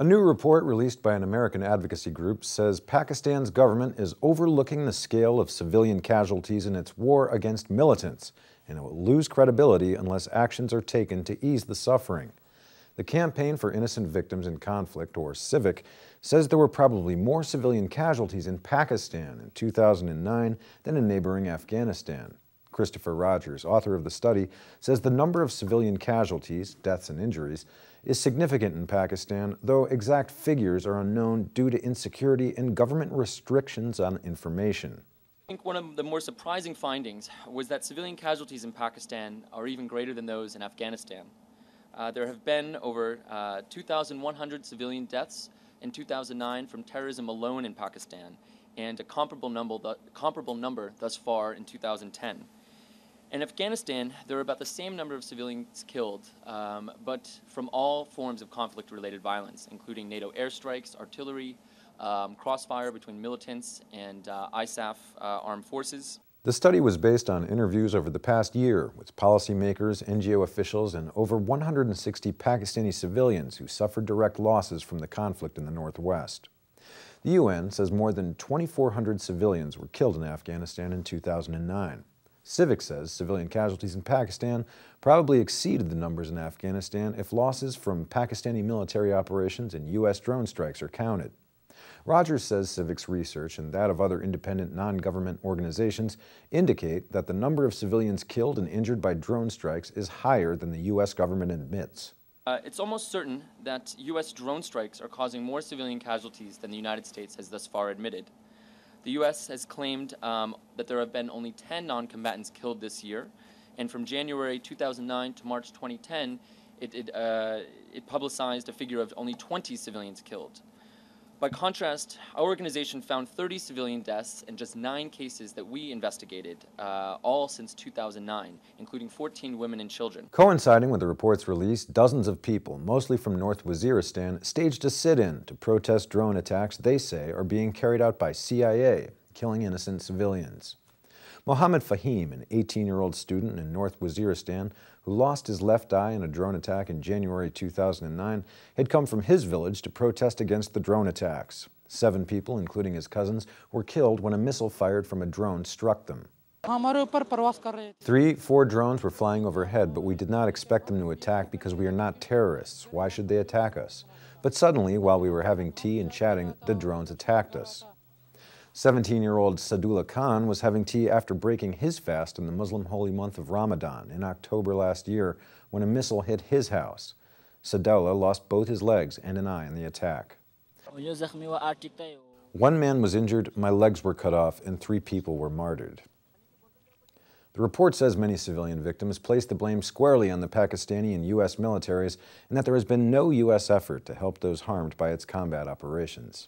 A new report released by an American advocacy group says Pakistan's government is overlooking the scale of civilian casualties in its war against militants, and it will lose credibility unless actions are taken to ease the suffering. The Campaign for Innocent Victims in Conflict, or CIVIC, says there were probably more civilian casualties in Pakistan in 2009 than in neighboring Afghanistan. Christopher Rogers, author of the study, says the number of civilian casualties, deaths and injuries, is significant in Pakistan, though exact figures are unknown due to insecurity and government restrictions on information. I think one of the more surprising findings was that civilian casualties in Pakistan are even greater than those in Afghanistan. There have been over 2,100 civilian deaths in 2009 from terrorism alone in Pakistan, and a comparable number thus far in 2010. In Afghanistan, there are about the same number of civilians killed, but from all forms of conflict-related violence, including NATO airstrikes, artillery, crossfire between militants and ISAF armed forces. The study was based on interviews over the past year with policymakers, NGO officials, and over 160 Pakistani civilians who suffered direct losses from the conflict in the Northwest. The UN says more than 2,400 civilians were killed in Afghanistan in 2009. CIVIC says civilian casualties in Pakistan probably exceeded the numbers in Afghanistan if losses from Pakistani military operations and U.S. drone strikes are counted. Rogers says CIVIC's research and that of other independent non-government organizations indicate that the number of civilians killed and injured by drone strikes is higher than the U.S. government admits. It's almost certain that U.S. drone strikes are causing more civilian casualties than the United States has thus far admitted. The U.S. has claimed that there have been only 10 non-combatants killed this year, and from January 2009 to March 2010, it publicized a figure of only 20 civilians killed. By contrast, our organization found 30 civilian deaths in just 9 cases that we investigated, all since 2009, including 14 women and children. Coinciding with the report's release, dozens of people, mostly from North Waziristan, staged a sit-in to protest drone attacks they say are being carried out by CIA, killing innocent civilians. Mohammed Fahim, an 18-year-old student in North Waziristan who lost his left eye in a drone attack in January 2009, had come from his village to protest against the drone attacks. 7 people, including his cousins, were killed when a missile fired from a drone struck them. 3-4 drones were flying overhead, but we did not expect them to attack because we are not terrorists. Why should they attack us? But suddenly, while we were having tea and chatting, the drones attacked us. 17-year-old Sadullah Khan was having tea after breaking his fast in the Muslim holy month of Ramadan in October last year when a missile hit his house. Sadullah lost both his legs and an eye in the attack. 1 man was injured, my legs were cut off, and 3 people were martyred. The report says many civilian victims place the blame squarely on the Pakistani and U.S. militaries and that there has been no U.S. effort to help those harmed by its combat operations.